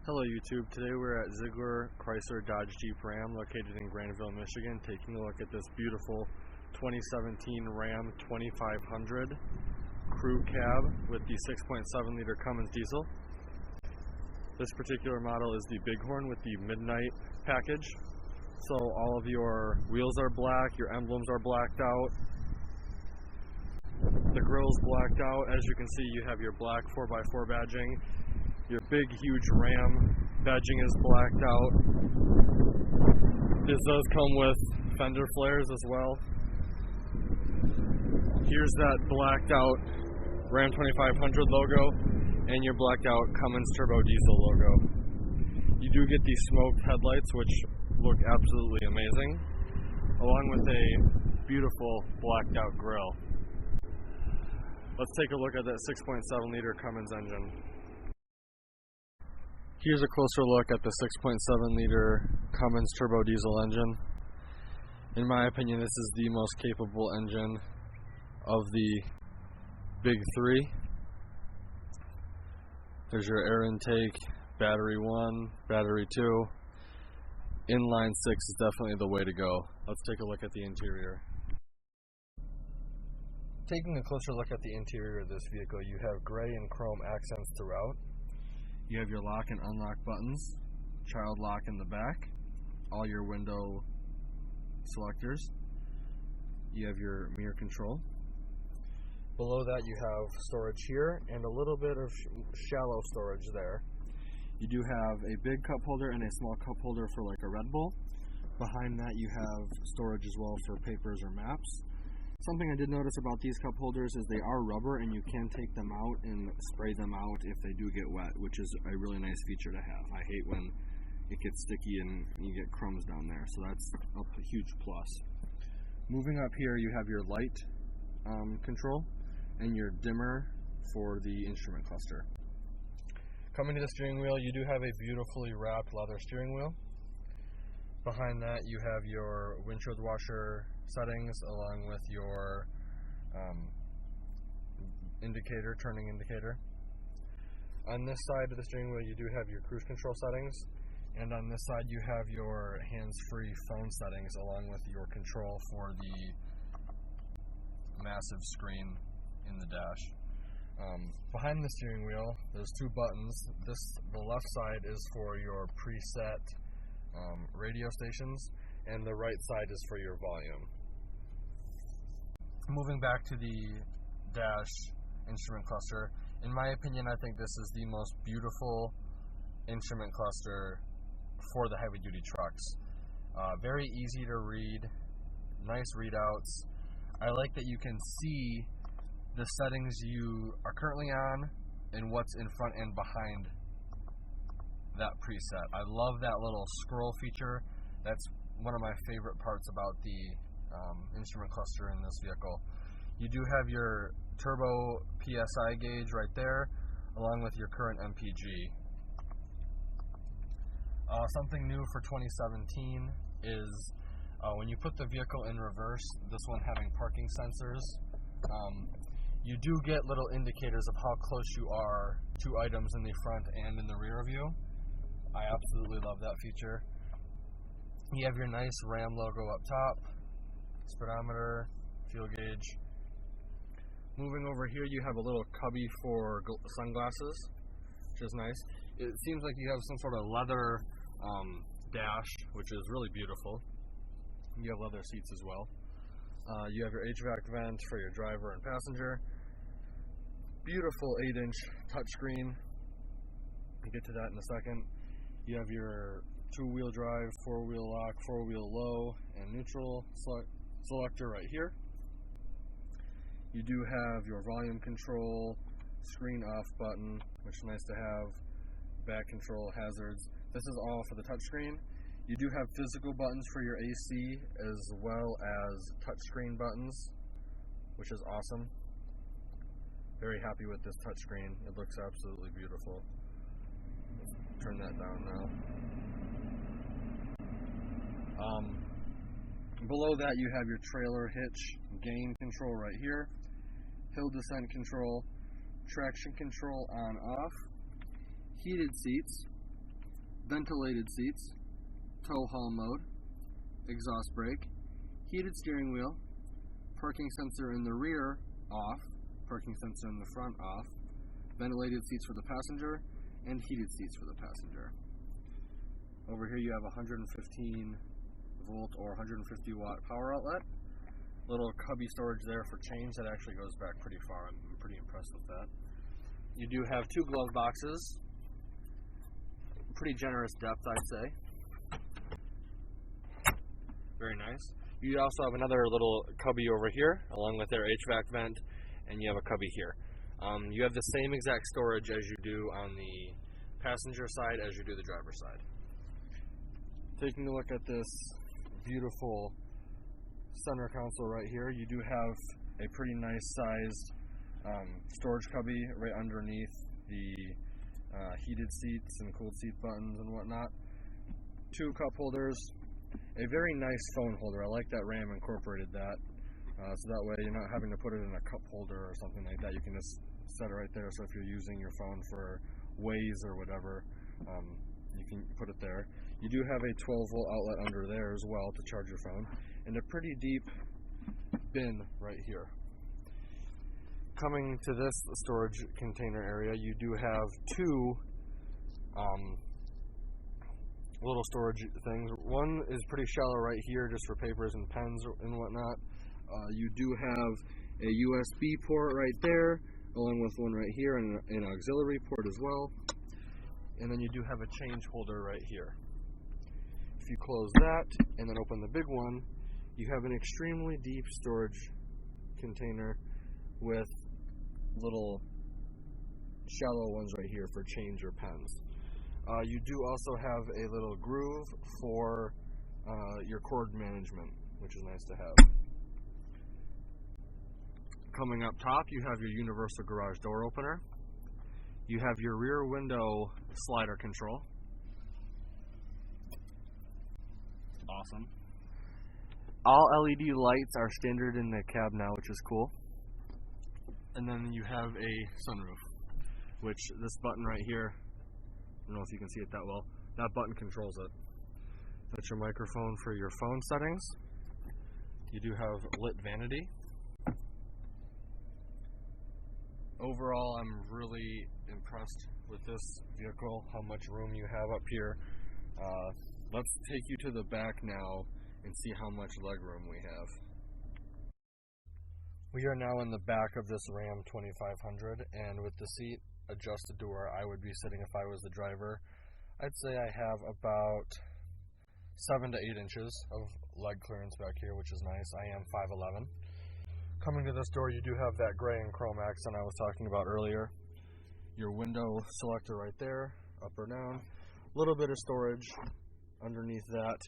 Hello YouTube, today we're at Zeigler Chrysler Dodge Jeep Ram located in Grandville, Michigan, taking a look at this beautiful 2017 Ram 2500 crew cab with the 6.7 liter Cummins diesel. This particular model is the Bighorn with the Midnight package. So all of your wheels are black, your emblems are blacked out, the grill's blacked out. As you can see, you have your black 4x4 badging. Your big, huge Ram badging is blacked out. This does come with fender flares as well. Here's that blacked out Ram 2500 logo and your blacked out Cummins Turbo Diesel logo. You do get these smoked headlights, which look absolutely amazing, along with a beautiful blacked out grille. Let's take a look at that 6.7 liter Cummins engine. Here's a closer look at the 6.7 liter Cummins turbo diesel engine. In my opinion, this is the most capable engine of the big three. There's your air intake, battery 1, battery 2. Inline 6 is definitely the way to go. Let's take a look at the interior. Taking a closer look at the interior of this vehicle, you have gray and chrome accents throughout. You have your lock and unlock buttons, child lock in the back, all your window selectors. You have your mirror control. Below that you have storage here and a little bit of shallow storage there. You do have a big cup holder and a small cup holder for like a Red Bull. Behind that you have storage as well for papers or maps. Something I did notice about these cup holders is they are rubber and you can take them out and spray them out if they do get wet, which is a really nice feature to have. I hate when it gets sticky and you get crumbs down there, so that's a huge plus. Moving up here you have your light control and your dimmer for the instrument cluster. Coming to the steering wheel, you do have a beautifully wrapped leather steering wheel. Behind that you have your windshield washer settings along with your indicator, turning indicator. On this side of the steering wheel you do have your cruise control settings, and on this side you have your hands-free phone settings along with your control for the massive screen in the dash. Behind the steering wheel there's two buttons. The left side is for your preset radio stations, and the right side is for your volume. Moving back to the dash instrument cluster, in my opinion I think this is the most beautiful instrument cluster for the heavy duty trucks. Very easy to read, nice readouts. I like that you can see the settings you are currently on and what's in front and behind that preset. I love that little scroll feature. That's one of my favorite parts about the instrument cluster in this vehicle. You do have your turbo PSI gauge right there, along with your current MPG. Something new for 2017 is when you put the vehicle in reverse, this one having parking sensors, you do get little indicators of how close you are to items in the front and in the rear of you. I absolutely love that feature. You have your nice Ram logo up top, speedometer, fuel gauge. Moving over here you have a little cubby for sunglasses, which is nice. It seems like you have some sort of leather dash, which is really beautiful. You have leather seats as well. You have your HVAC vent for your driver and passenger. Beautiful 8-inch touchscreen. We'll get to that in a second. You have your 2-wheel drive, 4-wheel lock, 4-wheel low, and neutral selector right here. You do have your volume control, screen off button, which is nice to have, back control, hazards. This is all for the touchscreen. You do have physical buttons for your AC as well as touchscreen buttons, which is awesome. Very happy with this touchscreen. It looks absolutely beautiful. Let's turn that down now. Below that you have your trailer hitch gain control right here, hill descent control, traction control on off, heated seats, ventilated seats, tow haul mode, exhaust brake, heated steering wheel, parking sensor in the rear off, parking sensor in the front off, ventilated seats for the passenger, and heated seats for the passenger. Over here you have a 115 volt or 150 watt power outlet. Little cubby storage there for change that actually goes back pretty far. I'm pretty impressed with that. You do have 2 glove boxes. Pretty generous depth, I'd say. Very nice. You also have another little cubby over here, along with their HVAC vent, and you have a cubby here. You have the same exact storage as you do on the passenger side as you do the driver's side. Taking a look at this beautiful center console right here, you do have a pretty nice sized storage cubby right underneath the heated seats and cooled seat buttons and whatnot. 2 cup holders, a very nice phone holder. I like that Ram incorporated that, so that way you're not having to put it in a cup holder or something like that. You can just set it right there, so if you're using your phone for Waze or whatever, you can put it there. You do have a 12 volt outlet under there as well to charge your phone, and a pretty deep bin right here. Coming to this storage container area, you do have 2 little storage things. One is pretty shallow right here, just for papers and pens and whatnot. You do have a USB port right there, along with one right here, and an auxiliary port as well. And then you do have a change holder right here. If you close that and then open the big one, you have an extremely deep storage container with little shallow ones right here for change or pens. You do also have a little groove for your cord management, which is nice to have. Coming up top, you have your universal garage door opener. You have your rear window slider control. Awesome. All LED lights are standard in the cab now, which is cool. And then you have a sunroof, which this button right here, I don't know if you can see it that well, that button controls it. That's your microphone for your phone settings. You do have lit vanity. Overall, I'm really impressed with this vehicle, how much room you have up here. Let's take you to the back now and see how much legroom we have. We are now in the back of this Ram 2500, and with the seat adjusted to where I would be sitting if I was the driver, I'd say I have about 7 to 8 inches of leg clearance back here, which is nice. I am 5'11". Coming to this door, you do have that gray and chrome accent I was talking about earlier. Your window selector right there, up or down. A little bit of storage underneath that,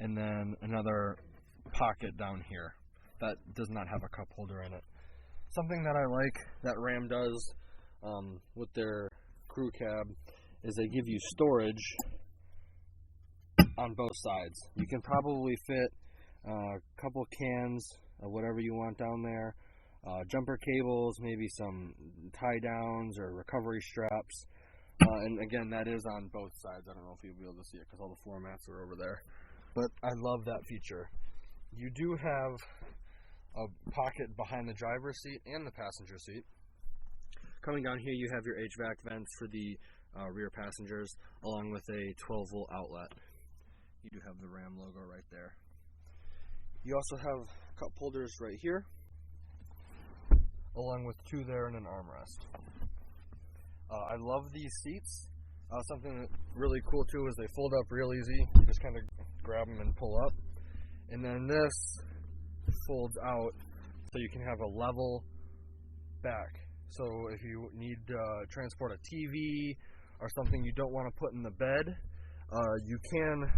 and then another pocket down here that does not have a cup holder in it. Something that I like that Ram does with their crew cab is they give you storage on both sides. You can probably fit a couple cans of whatever you want down there, jumper cables, maybe some tie downs or recovery straps, and again, that is on both sides. I don't know if you'll be able to see it because all the floor mats are over there, but I love that feature. You do have a pocket behind the driver's seat and the passenger seat. Coming down here, you have your HVAC vents for the rear passengers, along with a 12 volt outlet. You do have the Ram logo right there. You also have cup holders right here, along with 2 there and an armrest. I love these seats. Something that's really cool too is they fold up real easy. You just kind of grab them and pull up. And then this folds out so you can have a level back. So if you need to transport a TV or something you don't want to put in the bed, you can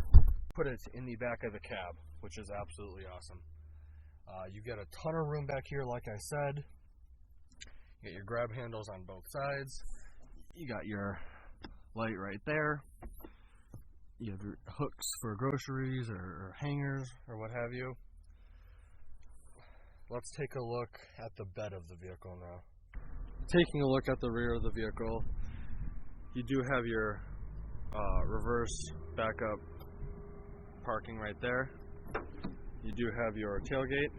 put it in the back of the cab, which is absolutely awesome. You get a ton of room back here, like I said. You got your grab handles on both sides. You got your light right there. You have your hooks for groceries or hangers or what have you. Let's take a look at the bed of the vehicle now. Taking a look at the rear of the vehicle, you do have your reverse backup parking right there. You do have your tailgate.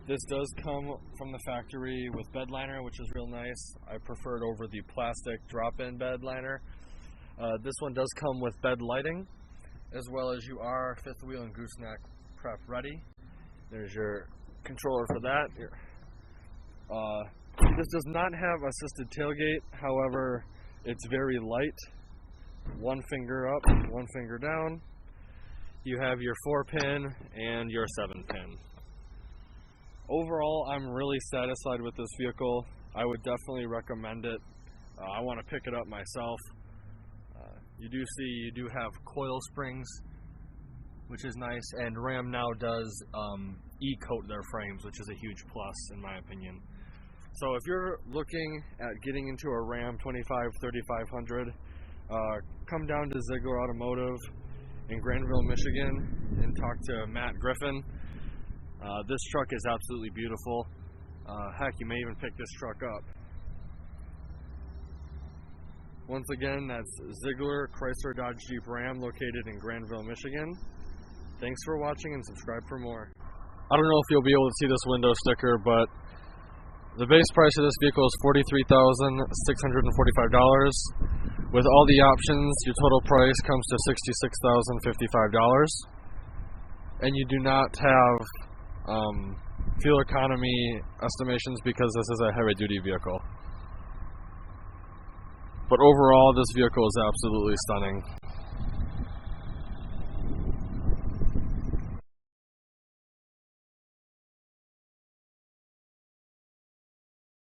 This does come from the factory with bed liner, which is real nice. I prefer it over the plastic drop-in bed liner. This one does come with bed lighting, as well as you are fifth wheel and gooseneck prep ready. There's your controller for that. This does not have assisted tailgate, however, it's very light. One finger up, one finger down. You have your 4-pin and your 7-pin. Overall, I'm really satisfied with this vehicle. I would definitely recommend it. I want to pick it up myself. You do see you do have coil springs, which is nice, and Ram now does e-coat their frames, which is a huge plus in my opinion. So if you're looking at getting into a Ram 3500, come down to Zeigler Automotive in Grandville, Michigan, and talk to Matt Griffin. This truck is absolutely beautiful. Heck, you may even pick this truck up. Once again, that's Zeigler, Chrysler, Dodge, Jeep, Ram, located in Grandville, Michigan. Thanks for watching and subscribe for more. I don't know if you'll be able to see this window sticker, but the base price of this vehicle is $43,645. With all the options, your total price comes to $66,055. And you do not have fuel economy estimations because this is a heavy-duty vehicle. But overall, this vehicle is absolutely stunning.